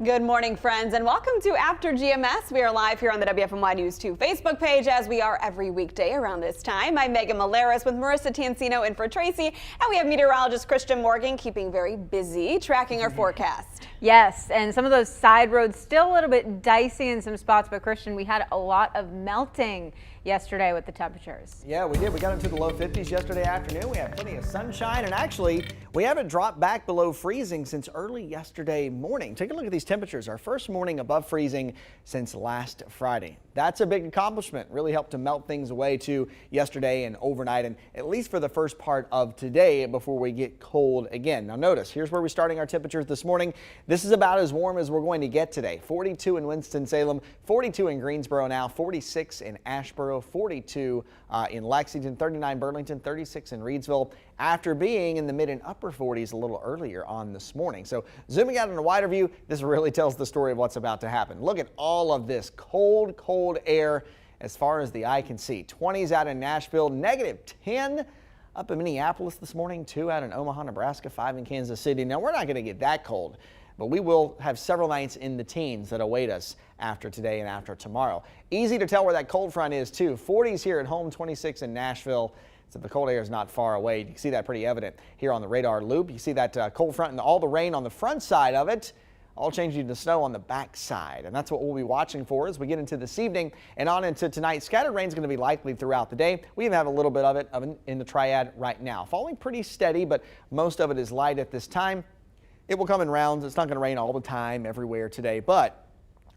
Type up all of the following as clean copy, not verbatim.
Good morning, friends, and welcome to After GMS. We are live here on the WFMY News 2 Facebook page, as we are every weekday around this time. I'm Megan Malaris with Marissa Tansino in for Tracy, and we have meteorologist Christian Morgan keeping very busy tracking our forecast. Yes, and some of those side roads still a little bit dicey in some spots, but Christian, we had a lot of melting yesterday with the temperatures. Yeah, we did. We got into the low 50s yesterday afternoon. We had plenty of sunshine, and actually, we haven't dropped back below freezing since early yesterday morning. Take a look at these temperatures. Our first morning above freezing since last Friday. That's a big accomplishment. Really helped to melt things away too yesterday and overnight, and at least for the first part of today before we get cold again. Now notice, here's where we're starting our temperatures this morning. This is about as warm as we're going to get today. 42 in Winston-Salem, 42 in Greensboro now, 46 in Asheboro, 42 in Lexington, 39 Burlington, 36 in Reedsville, after being in the mid and upper 40s a little earlier on this morning. So zooming out in a wider view, this really tells the story of what's about to happen. Look at all of this cold air as far as the eye can see. 20s out in Nashville, negative 10 up in Minneapolis this morning, 2 out in Omaha, Nebraska, 5 in Kansas City. Now we're not going to get that cold, but we will have several nights in the teens that await us after today and after tomorrow. Easy to tell where that cold front is too. 40s here at home, 26 in Nashville. So the cold air is not far away. You can see that pretty evident here on the radar loop. You see that cold front and all the rain on the front side of it, all changing to snow on the back side. And that's what we'll be watching for as we get into this evening and on into tonight. Scattered rain is going to be likely throughout the day. We even have a little bit of it in the triad right now. Falling pretty steady, but most of it is light at this time. It will come in rounds. It's not going to rain all the time everywhere today, but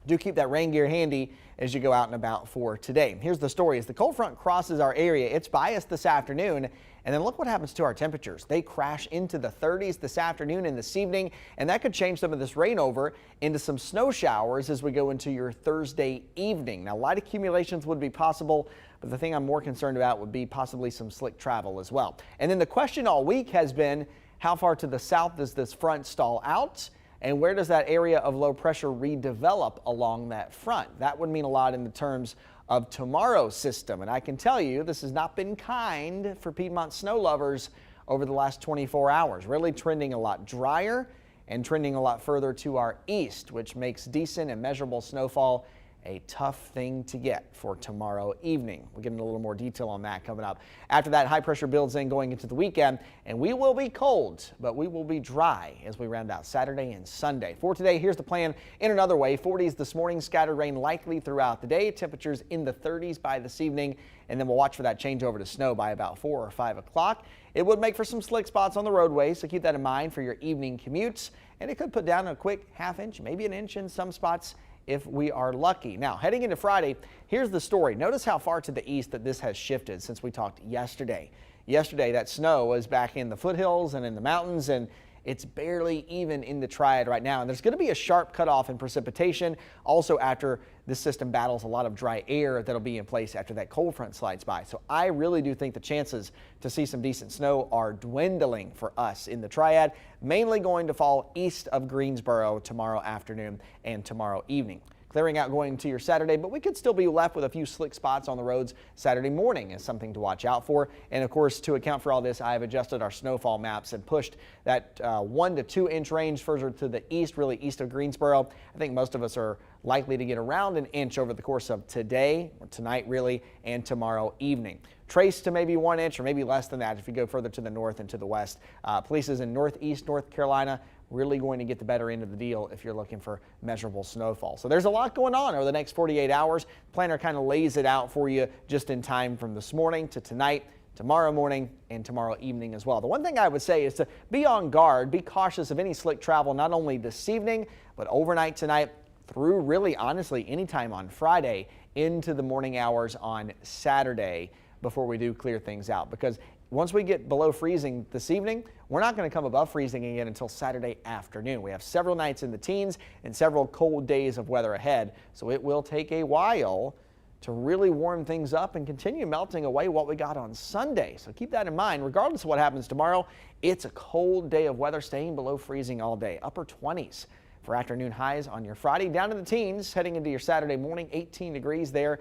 do keep that rain gear handy as you go out and about for today. Here's the story. As the cold front crosses our area, it's by us this afternoon, and then look what happens to our temperatures. They crash into the 30s this afternoon and this evening, and that could change some of this rain over into some snow showers as we go into your Thursday evening. Now, light accumulations would be possible, but the thing I'm more concerned about would be possibly some slick travel as well. And then the question all week has been, how far to the south does this front stall out? And where does that area of low pressure redevelop along that front? That would mean a lot in the terms of tomorrow's system. And I can tell you this has not been kind for Piedmont snow lovers over the last 24 hours. Really trending a lot drier and trending a lot further to our east, which makes decent and measurable snowfall a tough thing to get for tomorrow evening. We'll get into a little more detail on that coming up. After that, high pressure builds in going into the weekend, and we will be cold, but we will be dry as we round out Saturday and Sunday. For today, here's the plan in another way. 40s this morning, scattered rain likely throughout the day. Temperatures in the 30s by this evening, and then we'll watch for that change over to snow by about 4 or 5 o'clock. It would make for some slick spots on the roadway, so keep that in mind for your evening commutes, and it could put down a quick ½ inch, maybe an inch in some spots if we are lucky. Now, heading into Friday, here's the story. Notice how far to the east that this has shifted since we talked yesterday. Yesterday, that snow was back in the foothills and in the mountains, and it's barely even in the triad right now. And there's going to be a sharp cutoff in precipitation also after this system battles a lot of dry air that'll be in place after that cold front slides by. So I really do think the chances to see some decent snow are dwindling for us in the triad, mainly going to fall east of Greensboro tomorrow afternoon and tomorrow evening. Clearing out going to your Saturday, but we could still be left with a few slick spots on the roads Saturday morning is something to watch out for. And of course, to account for all this, I have adjusted our snowfall maps and pushed that 1 to 2 inch range further to the east, really east of Greensboro. I think most of us are likely to get around an inch over the course of today, or tonight really, and tomorrow evening. Trace to maybe 1 inch or maybe less than that if you go further to the north and to the west. Places in northeast North Carolina really going to get the better end of the deal if you're looking for measurable snowfall. So there's a lot going on over the next 48 hours. Planner kind of lays it out for you just in time from this morning to tonight, tomorrow morning, and tomorrow evening as well. The one thing I would say is to be on guard, be cautious of any slick travel, not only this evening, but overnight tonight through really honestly anytime on Friday into the morning hours on Saturday before we do clear things out. Because once we get below freezing this evening, we're not going to come above freezing again until Saturday afternoon. We have several nights in the teens and several cold days of weather ahead, so it will take a while to really warm things up and continue melting away what we got on Sunday. So keep that in mind. Regardless of what happens tomorrow, it's a cold day of weather, staying below freezing all day. Upper 20s for afternoon highs on your Friday, down to the teens heading into your Saturday morning, 18 degrees there.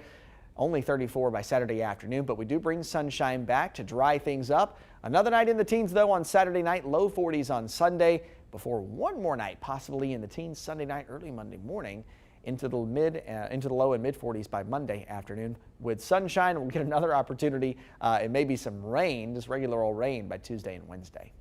Only 34 by Saturday afternoon, but we do bring sunshine back to dry things up. Another night in the teens, though, on Saturday night, low 40s on Sunday, before one more night, possibly in the teens Sunday night, early Monday morning, into the low and mid 40s by Monday afternoon. With sunshine, we'll get another opportunity and maybe some rain, just regular old rain, by Tuesday and Wednesday.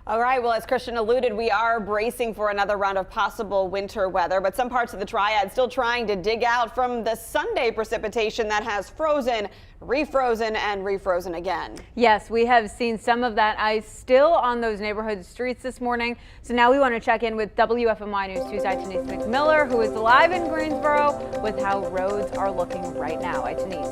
All right, well, as Christian alluded, we are bracing for another round of possible winter weather, but some parts of the Triad still trying to dig out from the Sunday precipitation that has frozen, refrozen, and refrozen again. Yes, we have seen some of that ice still on those neighborhood streets this morning. So now we want to check in with WFMY News 2's Denise McMiller, who is live in Greensboro with how roads are looking right now. Denise.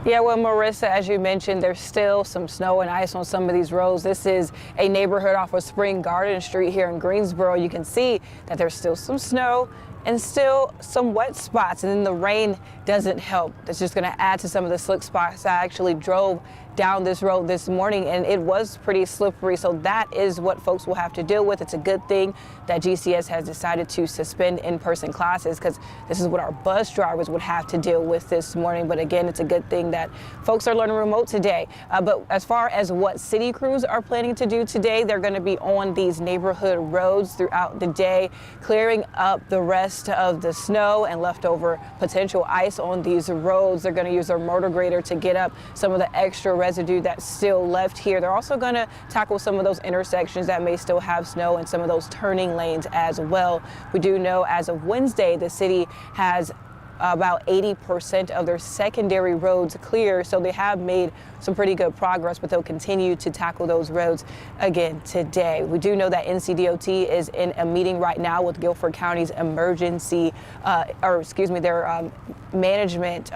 Yeah, well, Marissa, as you mentioned, there's still some snow and ice on some of these roads. This is a neighborhood off of Spring Garden Street here in Greensboro. You can see that there's still some snow and still some wet spots, and then the rain doesn't help. It's just going to add to some of the slick spots. I actually drove down this road this morning and it was pretty slippery, so that is what folks will have to deal with. It's a good thing that GCS has decided to suspend in-person classes, because this is what our bus drivers would have to deal with this morning. But again, it's a good thing that folks are learning remote today. But as far as what city crews are planning to do today, they're going to be on these neighborhood roads throughout the day, clearing up the rest of the snow and leftover potential ice on these roads. They're going to use their motor grader to get up some of the extra residue that's still left here. They're also going to tackle some of those intersections that may still have snow and some of those turning lanes as well. We do know as of Wednesday, the city has about 80% of their secondary roads clear, so they have made some pretty good progress, but they'll continue to tackle those roads again today. We do know that NCDOT is in a meeting right now with Guilford County's emergency, their management,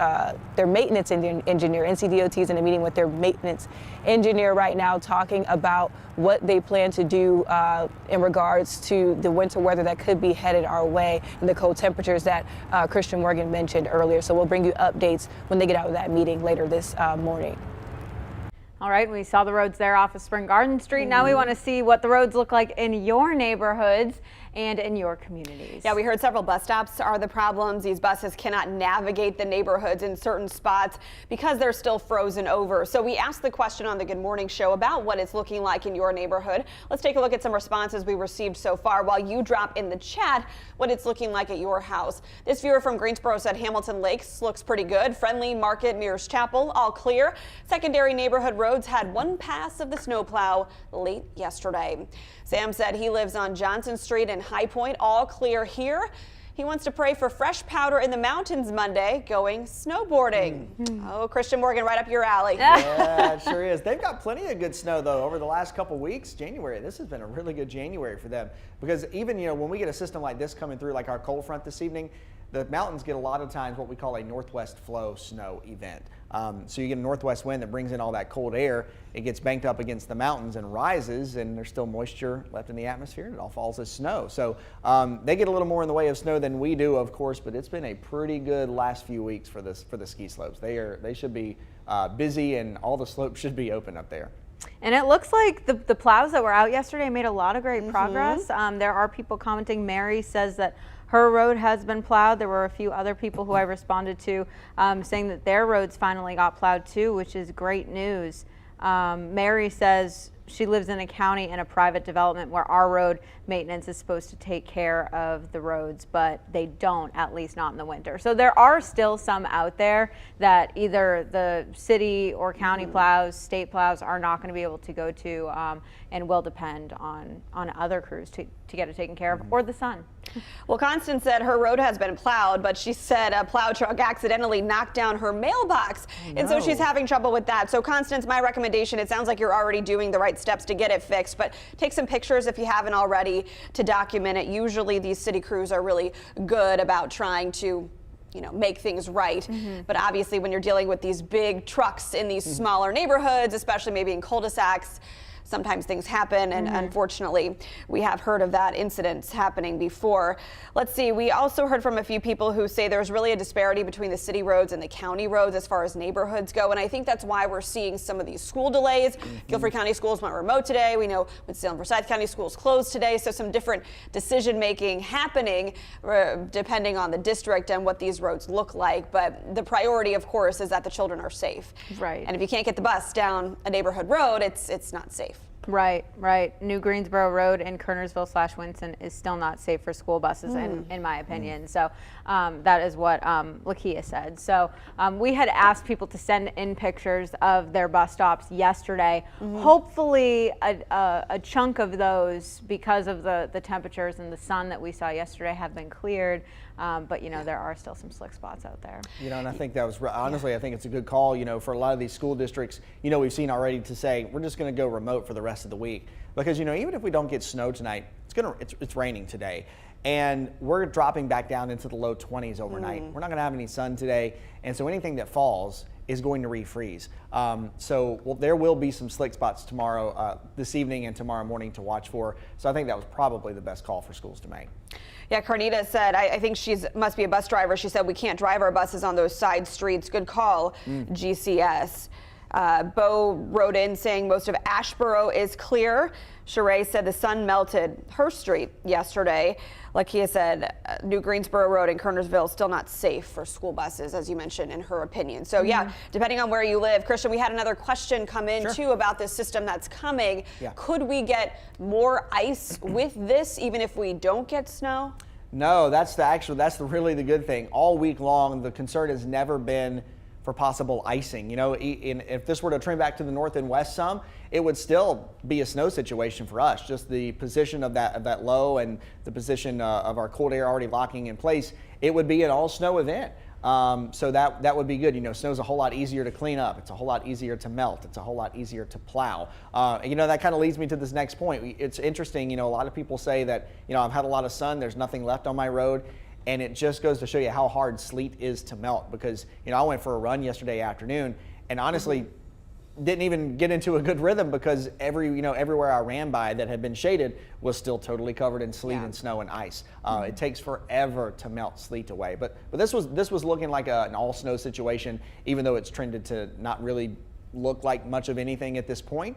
their maintenance engineer. NCDOT is in a meeting with their maintenance engineer right now, talking about what they plan to do in regards to the winter weather that could be headed our way and the cold temperatures that Christian Morgan mentioned earlier. So we'll bring you updates when they get out of that meeting later this morning. All right, we saw the roads there off of Spring Garden Street. Now we want to see what the roads look like in your neighborhoods and in your communities. Yeah, we heard several bus stops are the problems. These buses cannot navigate the neighborhoods in certain spots because they're still frozen over. So we asked the question on the Good Morning Show about what it's looking like in your neighborhood. Let's take a look at some responses we received so far while you drop in the chat what it's looking like at your house. This viewer from Greensboro said Hamilton Lakes looks pretty good. Friendly Market, Mears Chapel, all clear. Secondary neighborhood roads had one pass of the snowplow late yesterday. Sam said he lives on Johnson Street in High Point, all clear here. He wants to pray for fresh powder in the mountains Monday, going snowboarding. Oh, Christian Morgan, right up your alley. Yeah, it sure is. They've got plenty of good snow, though, over the last couple weeks. January, this has been a really good January for them, because even, when we get a system like this coming through, like our cold front this evening, the mountains get a lot of times what we call a northwest flow snow event. So you get a northwest wind that brings in all that cold air. It gets banked up against the mountains and rises, and there's still moisture left in the atmosphere, and it all falls as snow. So they get a little more in the way of snow than we do, of course, but it's been a pretty good last few weeks for the ski slopes. They should be busy, and all the slopes should be open up there. And it looks like the plows that were out yesterday made a lot of great progress. There are people commenting. Mary says that her road has been plowed. There were a few other people who I responded to saying that their roads finally got plowed too, which is great news. Mary says she lives in a county in a private development where our road maintenance is supposed to take care of the roads, but they don't, at least not in the winter. So there are still some out there that either the city or county plows, state plows are not going to be able to go to, and will depend on other crews to get it taken care of, or the sun. Well, Constance said her road has been plowed, but she said a plow truck accidentally knocked down her mailbox. And so she's having trouble with that. So Constance, my recommendation, it sounds like you're already doing the right steps to get it fixed, but take some pictures if you haven't already to document it. Usually these city crews are really good about trying to make things right. But obviously when you're dealing with these big trucks in these smaller neighborhoods, especially maybe in cul-de-sacs, sometimes things happen, and unfortunately we have heard of that incidents happening before. Let's see, we also heard from a few people who say there's really a disparity between the city roads and the county roads as far as neighborhoods go, and I think that's why we're seeing some of these school delays. Guilford County schools went remote today. We know Winston and Forsyth County schools closed today, so some different decision making happening depending on the district and what these roads look like, but the priority of course is that the children are safe. Right. And if you can't get the bus down a neighborhood road, it's not safe. Right. New Greensboro Road in Kernersville/Winston is still not safe for school buses, in my opinion. So that is what Lakia said. So we had asked people to send in pictures of their bus stops yesterday. Hopefully a chunk of those, because of the temperatures and the sun that we saw yesterday, have been cleared. But there are still some slick spots out there. And I think that was, honestly, I think it's a good call, for a lot of these school districts, we've seen already to say, we're just going to go remote for the rest of the week. Because, even if we don't get snow tonight, it's raining today. And we're dropping back down into the low 20s overnight. We're not going to have any sun today. And so anything that falls is going to refreeze. There will be some slick spots tomorrow, this evening and tomorrow morning to watch for. So I think that was probably the best call for schools to make. Yeah, Carnita said, I think must be a bus driver. She said, we can't drive our buses on those side streets. Good call, GCS. Bo wrote in saying most of Ashboro is clear. Sheree said the sun melted her street yesterday. Lakia said New Greensboro Road in Kernersville still not safe for school buses, as you mentioned, in her opinion. So yeah, depending on where you live. Christian, we had another question come in too about this system that's coming. Yeah. Could we get more ice with this, even if we don't get snow? No, that's really the good thing. All week long, the concern has never been for possible icing. If this were to trend back to the north and west some, it would still be a snow situation for us. Just the position of that low and the position of our cold air already locking in place, it would be an all snow event. So that would be good. Snow's a whole lot easier to clean up. It's a whole lot easier to melt. It's a whole lot easier to plow. That kind of leads me to this next point. It's interesting. A lot of people say that, I've had a lot of sun. There's nothing left on my road. And it just goes to show you how hard sleet is to melt, because, I went for a run yesterday afternoon and honestly didn't even get into a good rhythm, because everywhere I ran by that had been shaded was still totally covered in sleet and snow and ice. It takes forever to melt sleet away. But this was looking like an all snow situation, even though it's trended to not really look like much of anything at this point.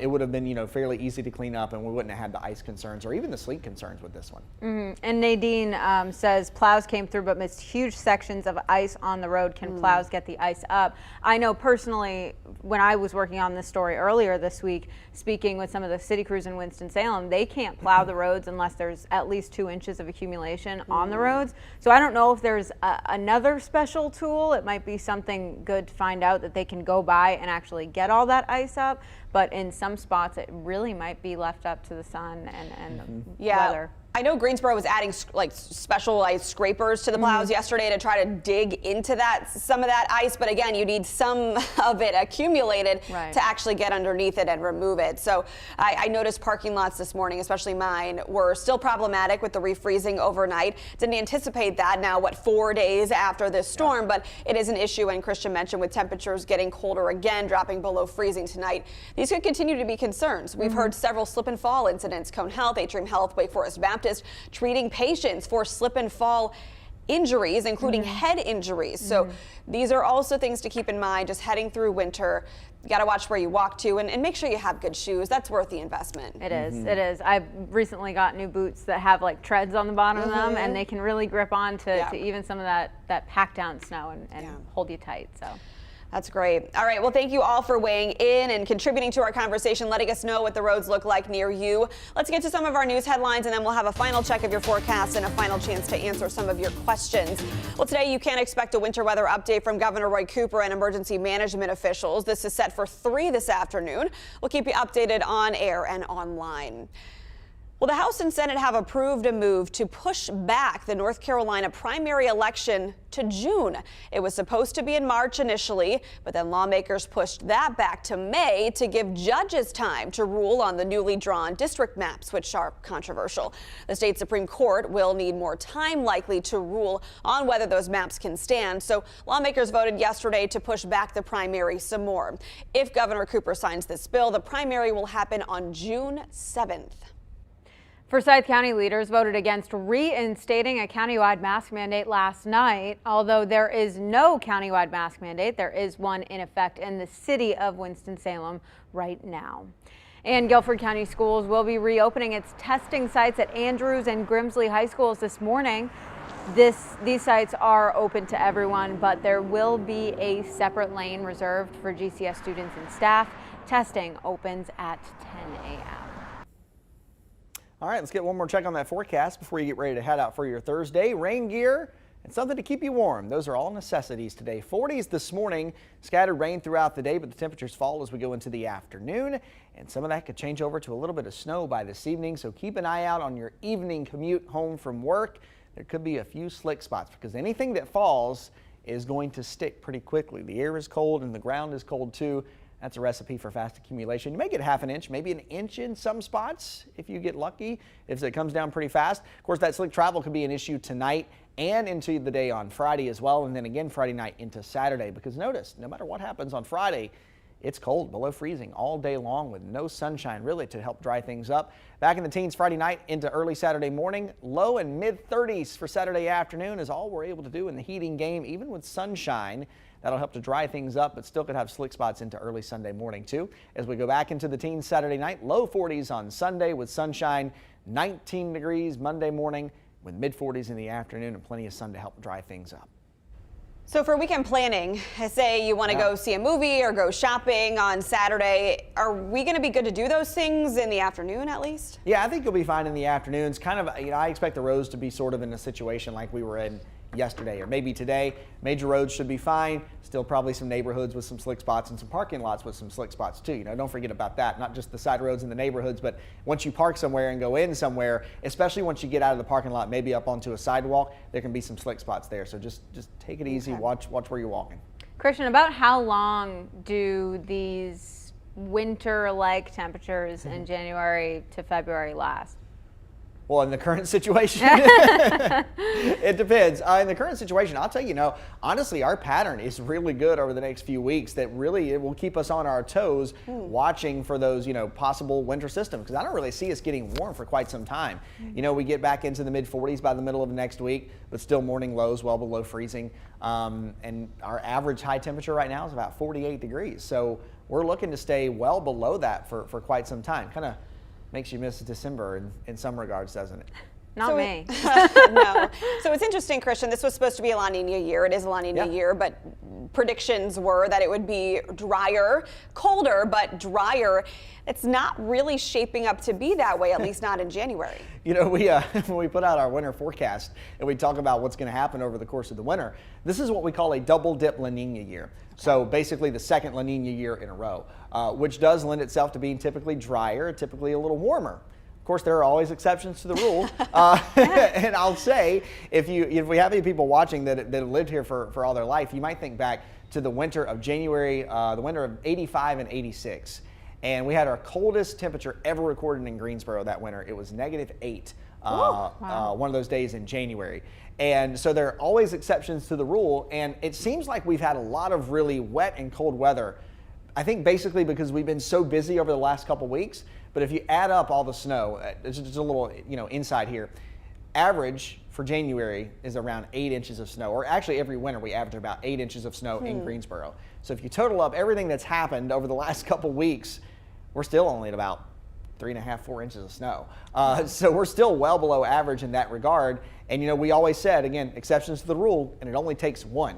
It would have been, fairly easy to clean up, and we wouldn't have had the ice concerns or even the sleet concerns with this one. And Nadine says plows came through but missed huge sections of ice on the road. Can plows get the ice up? I know personally, when I was working on this story earlier this week, speaking with some of the city crews in Winston-Salem, they can't plow the roads unless there's at least 2 inches of accumulation on the roads. So I don't know if there's another special tool. It might be something good to find out that they can go by and actually get all that ice up. But in some spots, it really might be left up to the sun and weather. I know Greensboro was adding specialized scrapers to the plows yesterday to try to dig into some of that ice. But again, you need some of it accumulated to actually get underneath it and remove it. So I noticed parking lots this morning, especially mine, were still problematic with the refreezing overnight. Didn't anticipate that now, 4 days after this storm, but it is an issue. And Christian mentioned with temperatures getting colder again, dropping below freezing tonight, these could continue to be concerns. We've heard several slip and fall incidents. Cone Health, Atrium Health, Wake Forest Baptist treating patients for slip and fall injuries, including head injuries. So these are also things to keep in mind just heading through winter. You got to watch where you walk to and make sure you have good shoes. That's worth the investment. It is. It is. I've recently got new boots that have treads on the bottom of them, and they can really grip on to even some of that packed down snow and hold you tight. So. That's great. All right. Well, thank you all for weighing in and contributing to our conversation, letting us know what the roads look like near you. Let's get to some of our news headlines, and then we'll have a final check of your forecast and a final chance to answer some of your questions. Well, today you can expect a winter weather update from Governor Roy Cooper and emergency management officials. This is set for 3 this afternoon. We'll keep you updated on air and online. Well, the House and Senate have approved a move to push back the North Carolina primary election to June. It was supposed to be in March initially, but then lawmakers pushed that back to May to give judges time to rule on the newly drawn district maps, which are controversial. The state Supreme Court will need more time likely to rule on whether those maps can stand. So lawmakers voted yesterday to push back the primary some more. If Governor Cooper signs this bill, the primary will happen on June 7th. Forsyth County leaders voted against reinstating a countywide mask mandate last night. Although there is no countywide mask mandate, there is one in effect in the city of Winston-Salem right now. And Guilford County Schools will be reopening its testing sites at Andrews and Grimsley High Schools this morning. These sites are open to everyone, but there will be a separate lane reserved for GCS students and staff. Testing opens at 10. a.m. All right, let's get one more check on that forecast before you get ready to head out for your Thursday. Rain gear and something to keep you warm. Those are all necessities today. 40s this morning, scattered rain throughout the day, but the temperatures fall as we go into the afternoon. And some of that could change over to a little bit of snow by this evening. So keep an eye out on your evening commute home from work. There could be a few slick spots because anything that falls is going to stick pretty quickly. The air is cold and the ground is cold too. That's a recipe for fast accumulation. You may get half an inch, maybe an inch in some spots if you get lucky, if it comes down pretty fast. Of course, that slick travel could be an issue tonight and into the day on Friday as well, and then again Friday night into Saturday, because notice, no matter what happens on Friday, it's cold, below freezing all day long with no sunshine really to help dry things up. Back in the teens Friday night into early Saturday morning, low and mid 30s for Saturday afternoon is all we're able to do in the heating game, even with sunshine. That'll help to dry things up, but still could have slick spots into early Sunday morning too. As we go back into the teens Saturday night, low 40s on Sunday with sunshine, 19 degrees Monday morning with mid 40s in the afternoon and plenty of sun to help dry things up. So for weekend planning, say you want to go see a movie or go shopping on Saturday, are we going to be good to do those things in the afternoon at least? Yeah, I think you'll be fine in the afternoons. Kind of, I expect the roads to be sort of in a situation like we were in yesterday or maybe today. Major roads should be fine. Still probably some neighborhoods with some slick spots and some parking lots with some slick spots too. Don't forget about that. Not just the side roads in the neighborhoods, but once you park somewhere and go in somewhere, especially once you get out of the parking lot, maybe up onto a sidewalk, there can be some slick spots there. So just take it easy. Okay. Watch where you're walking. Christian, about how long do these winter-like temperatures in January to February last? Well, in the current situation, it depends. In the current situation, I'll tell you, honestly, our pattern is really good over the next few weeks that really it will keep us on our toes watching for those, possible winter systems, because I don't really see us getting warm for quite some time. We get back into the mid 40s by the middle of next week, but still morning lows well below freezing. And our average high temperature right now is about 48 degrees. So we're looking to stay well below that for quite some time. Kind of makes you miss December in some regards, doesn't it? Not me. No. So it's interesting, Christian. This was supposed to be a La Nina year. It is a La Nina year, but predictions were that it would be drier, colder, but drier. It's not really shaping up to be that way, at least not in January. When we put out our winter forecast and we talk about what's going to happen over the course of the winter, this is what we call a double dip La Nina year. So basically the second La Nina year in a row, which does lend itself to being typically drier, typically a little warmer. Of course, there are always exceptions to the rule. And I'll say, if we have any people watching that have lived here for all their life, you might think back to the winter of January, the winter of 85 and 86. And we had our coldest temperature ever recorded in Greensboro that winter. It was -8 one of those days in January. And so there are always exceptions to the rule. And it seems like we've had a lot of really wet and cold weather. I think basically because we've been so busy over the last couple weeks. But if you add up all the snow, just a little inside here, average for January is around 8 inches of snow. Or actually every winter we average about 8 inches of snow in Greensboro. So if you total up everything that's happened over the last couple weeks, we're still only at about 3.5, 4 inches of snow. So we're still well below average in that regard. And we always said, again, exceptions to the rule, and it only takes one.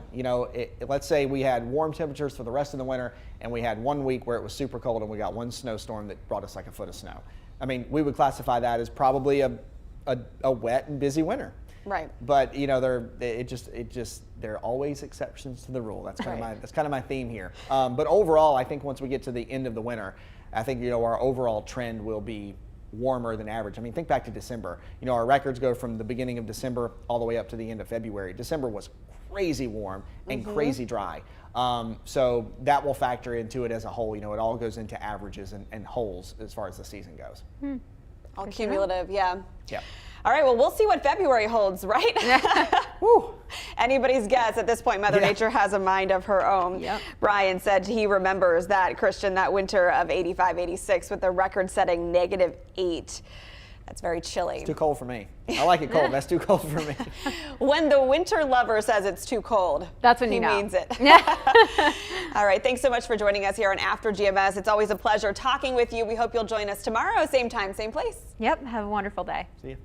Let's say we had warm temperatures for the rest of the winter, and we had 1 week where it was super cold, and we got one snowstorm that brought us like a foot of snow. I mean, we would classify that as probably a wet and busy winter. Right. But there are always exceptions to the rule. That's kind of my theme here. But overall, I think once we get to the end of the winter, I think our overall trend will be warmer than average. I mean, think back to December. Our records go from the beginning of December all the way up to the end of February. December was crazy warm and crazy dry. So that will factor into it as a whole. It all goes into averages and wholes as far as the season goes. All cumulative, yeah. Yeah. All right, well, we'll see what February holds, right? Woo. Anybody's guess. At this point, Mother Nature has a mind of her own. Yep. Brian said he remembers that, Christian, that winter of 85, 86 with the record-setting -8. That's very chilly. It's too cold for me. I like it cold. That's too cold for me. When the winter lover says it's too cold, that's when he you know. means it. All right, thanks so much for joining us here on After GMS. It's always a pleasure talking with you. We hope you'll join us tomorrow, same time, same place. Yep, have a wonderful day. See you.